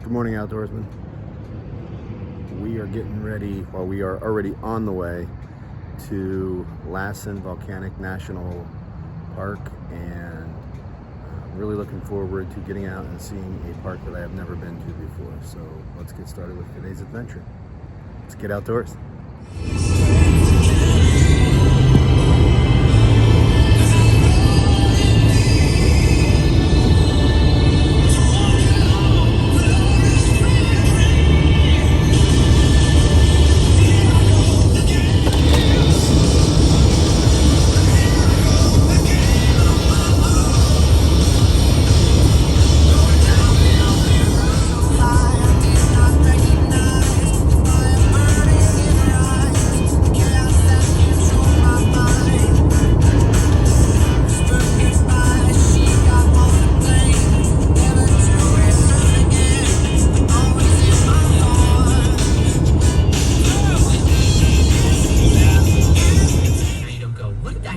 Good morning, outdoorsmen. We are getting ready, well, we are already on the way to Lassen Volcanic National Park, and I'm really looking forward to getting out and seeing a park that I have never been to before. So let's get started with today's adventure. Let's get outdoors.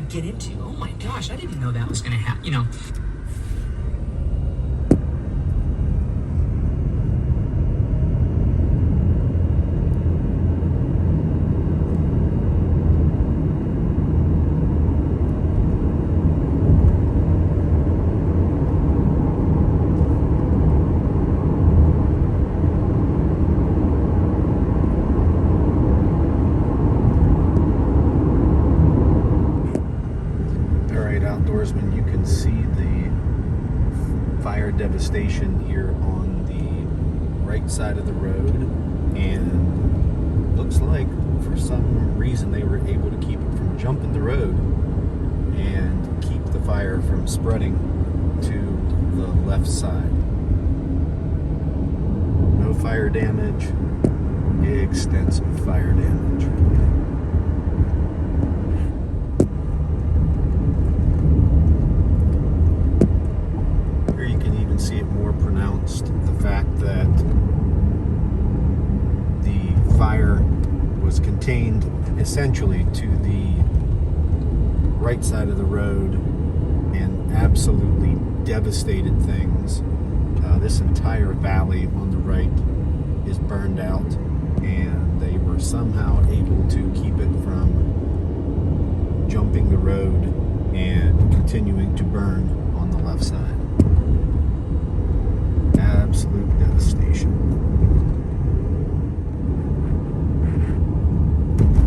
Get into. Oh my gosh, I didn't know that was gonna happen, you know. Outdoorsmen, you can see the fire devastation here on the right side of the road, and looks like for some reason they were able to keep it from jumping the road and keep the fire from spreading to the left side. No fire damage, extensive fire damage. See it more pronounced, the fact that the fire was contained essentially to the right side of the road and absolutely devastated things. This entire valley on the right is burned out, and they were somehow able to keep it from jumping the road and continuing to burn on the left side. Absolute devastation.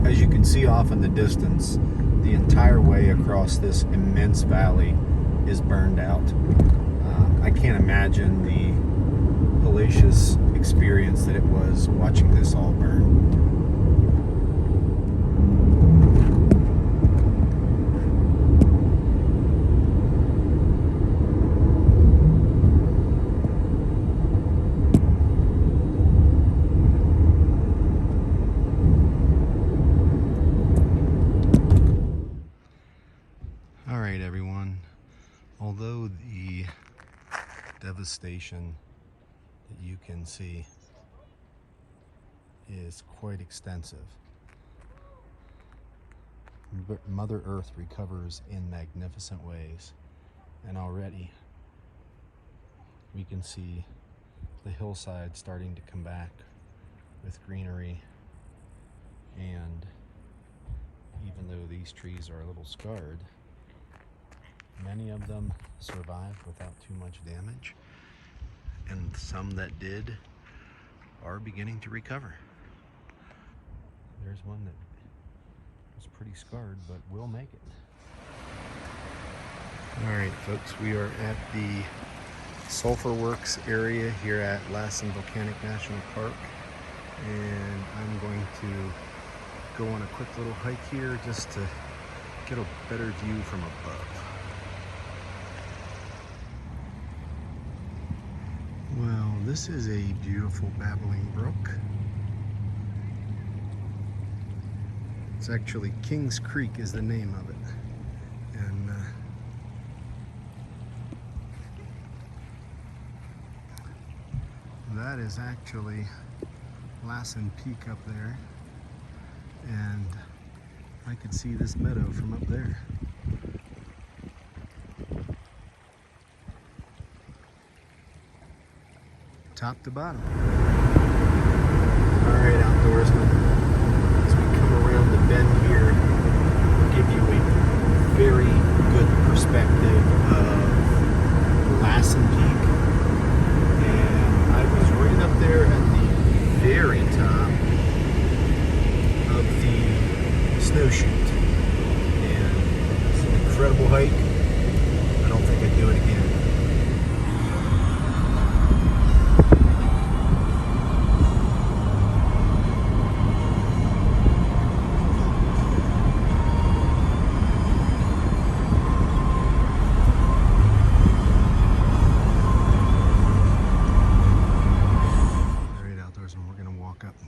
As you can see off in the distance, the entire way across this immense valley is burned out. I can't imagine the hellacious experience that it was watching this all burn. Alright everyone, although the devastation that you can see is quite extensive, Mother Earth recovers in magnificent ways, and already we can see the hillside starting to come back with greenery, and even though these trees are a little scarred, many of them survived without too much damage, and some that did are beginning to recover. There's one that was pretty scarred, but will make it. Alright folks, we are at the Sulphur Works area here at Lassen Volcanic National Park, and I'm going to go on a quick little hike here just to get a better view from above. Well, this is a beautiful babbling brook. It's actually Kings Creek is the name of it. And that is actually Lassen Peak up there. And I could see this meadow from up there. top to bottom. All right, outdoorsmen, as we come around the bend here, we'll give you a very good perspective of Lassen Peak. And I was right up there at the very top of the snow chute. And it's an incredible hike. I don't think I'd do it again.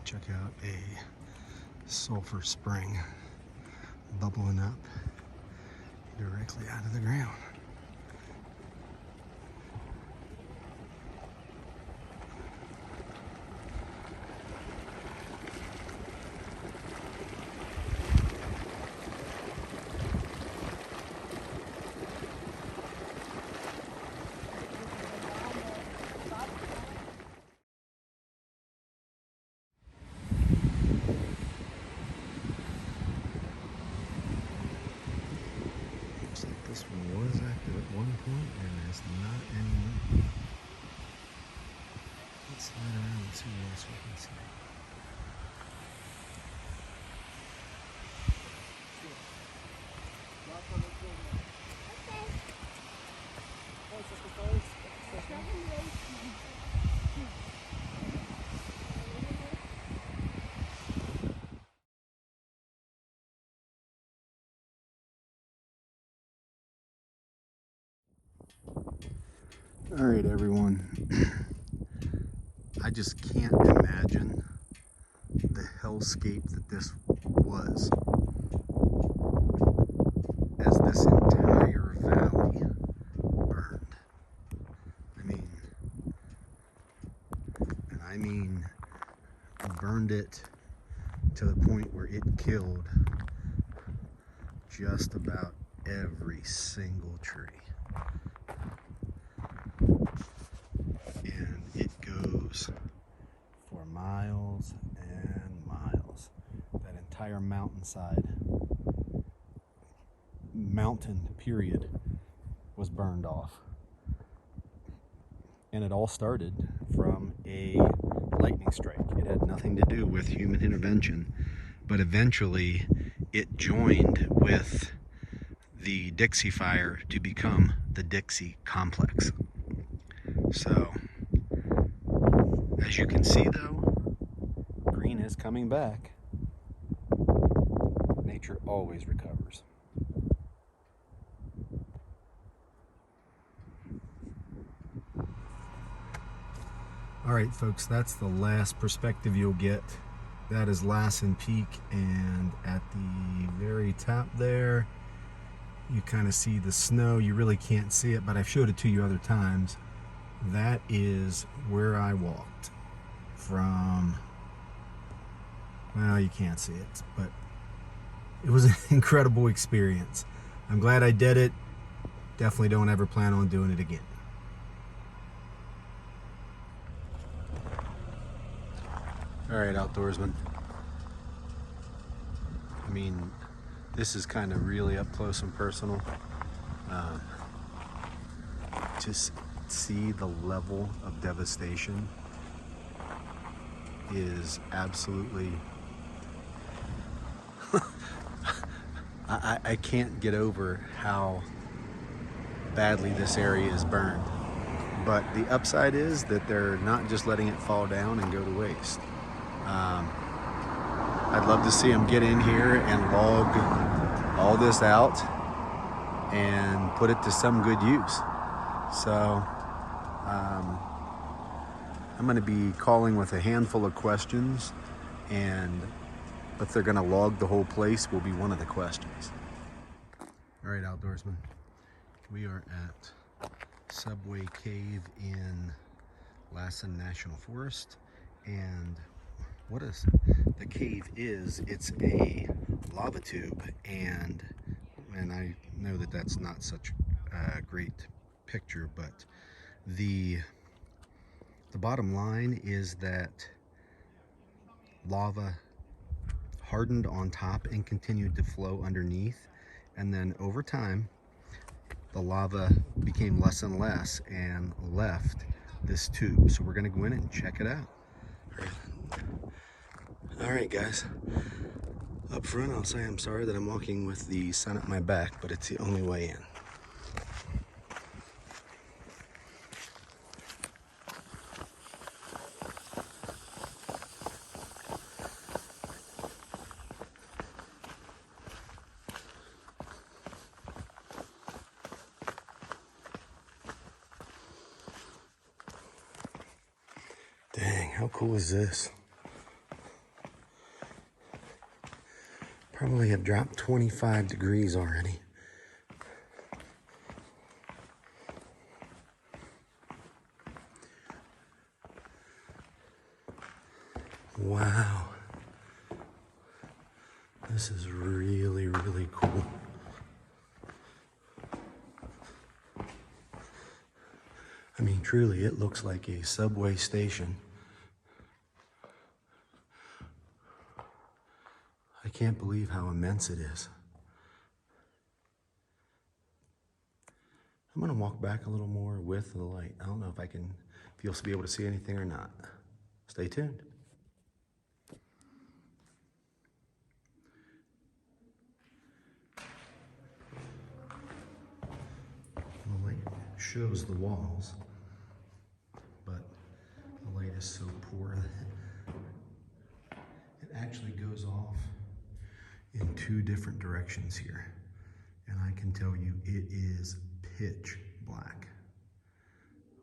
Check out a sulphur spring bubbling up directly out of the ground. This one was active at one point and is not anymore. Let's slide around and see what else we can see. All right, everyone. I just can't imagine the hellscape that this was, as this entire valley burned. I mean, burned it to the point where it killed just about every single tree. And it goes for miles and miles. That entire mountain period was burned off. And it all started from a lightning strike. It had nothing to do with human intervention, but eventually it joined with the Dixie fire to become the Dixie Complex. So, as you can see though, green is coming back. Nature always recovers. All right, folks, that's the last perspective you'll get. That is Lassen Peak, and at the very top there, you kind of see the snow. You really can't see it, but I've showed it to you other times. That is where I walked from. Well, you can't see it, but it was an incredible experience. I'm glad I did it. Definitely don't ever plan on doing it again. All right, outdoorsmen. I mean, this is kind of really up close and personal. Just see the level of devastation is absolutely I can't get over how badly this area is burned. But the upside is that they're not just letting it fall down and go to waste. I'd love to see them get in here and log all this out and put it to some good use. So I'm going to be calling with a handful of questions, and if they're going to log the whole place will be one of the questions. All right, outdoorsmen, we are at Subway Cave in Lassen National Forest, and what is the cave is, it's a lava tube, and I know that that's not such a great picture, but the The bottom line is that lava hardened on top and continued to flow underneath, and then over time the lava became less and less and left this tube. So we're going to go in and check it out. All right guys, up front I'll say I'm sorry that I'm walking with the sun at my back, but it's the only way in. Dang, how cool is this? Probably have dropped 25 degrees already. Wow. This is really, really cool. I mean, truly, it looks like a subway station. I can't believe how immense it is. I'm gonna walk back a little more with the light. I don't know if you'll be able to see anything or not. Stay tuned. The light shows the walls, but the light is so poor that it actually goes off in two different directions here. And I can tell you it is pitch black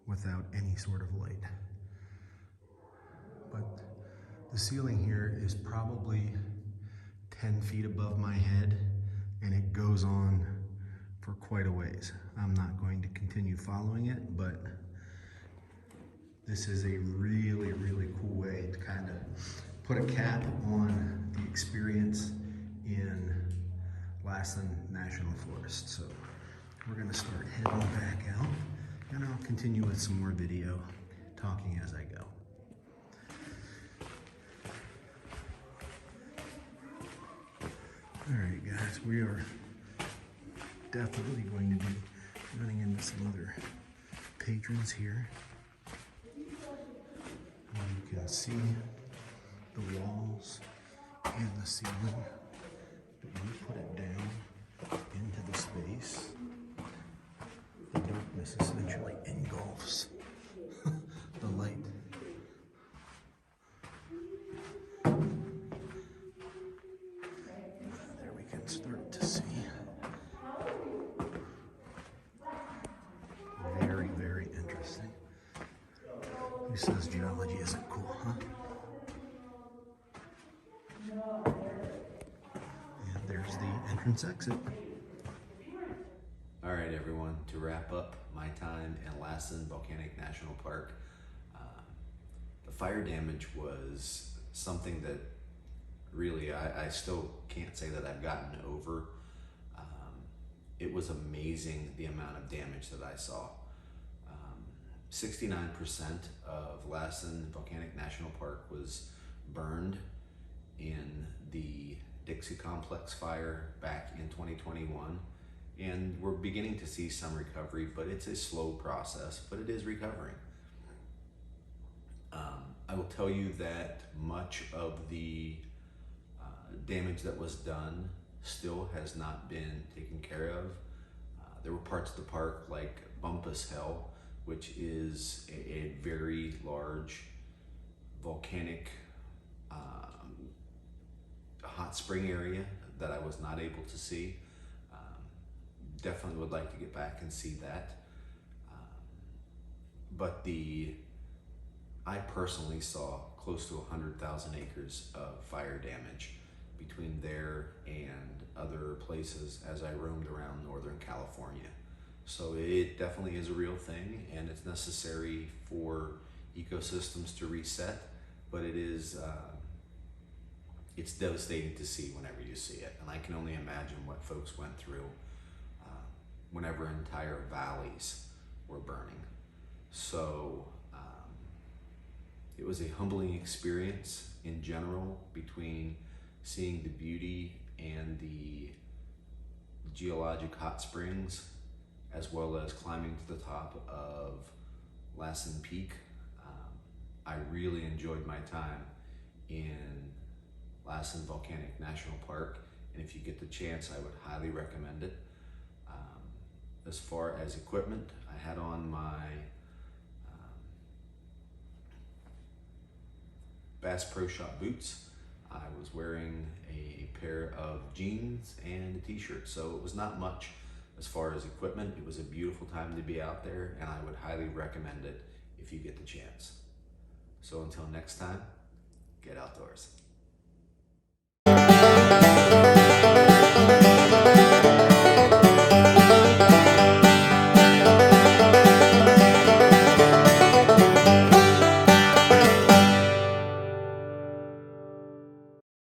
without any sort of light. But the ceiling here is probably 10 feet above my head, and it goes on for quite a ways. I'm not going to continue following it, but this is a really, really cool way to kind of put a cap on the experience in Lassen National Forest. So we're gonna start heading back out, and I'll continue with some more video talking as I go. All right guys, we are definitely going to be running into some other patrons here. And you can see the walls and the ceiling. But when you put it down into the space, the darkness essentially engulfs the light. There we can start to see. Very, very interesting. Who says geology isn't cool, huh? And there's the entrance exit. All right, everyone, to wrap up my time in Lassen Volcanic National Park, the fire damage was something that really I still can't say that I've gotten over. It was amazing the amount of damage that I saw. 69% of Lassen Volcanic National Park was burned in the Dixie Complex fire back in 2021. And we're beginning to see some recovery, but it's a slow process, but it is recovering. I will tell you that much of the damage that was done still has not been taken care of. There were parts of the park like Bumpus Hill, which is a very large volcanic hot spring area that I was not able to see. Definitely would like to get back and see that. But I personally saw close to 100,000 acres of fire damage between there and other places as I roamed around Northern California. So it definitely is a real thing, and it's necessary for ecosystems to reset, but it's devastating to see whenever you see it. And I can only imagine what folks went through whenever entire valleys were burning. So It was a humbling experience in general, between seeing the beauty and the geologic hot springs, as well as climbing to the top of Lassen Peak. I really enjoyed my time in Lassen Volcanic National Park, and if you get the chance, I would highly recommend it. As far as equipment, I had on my Bass Pro Shop boots. I was wearing a pair of jeans and a t-shirt, so it was not much as far as equipment. It was a beautiful time to be out there, and I would highly recommend it if you get the chance. So until next time, get outdoors.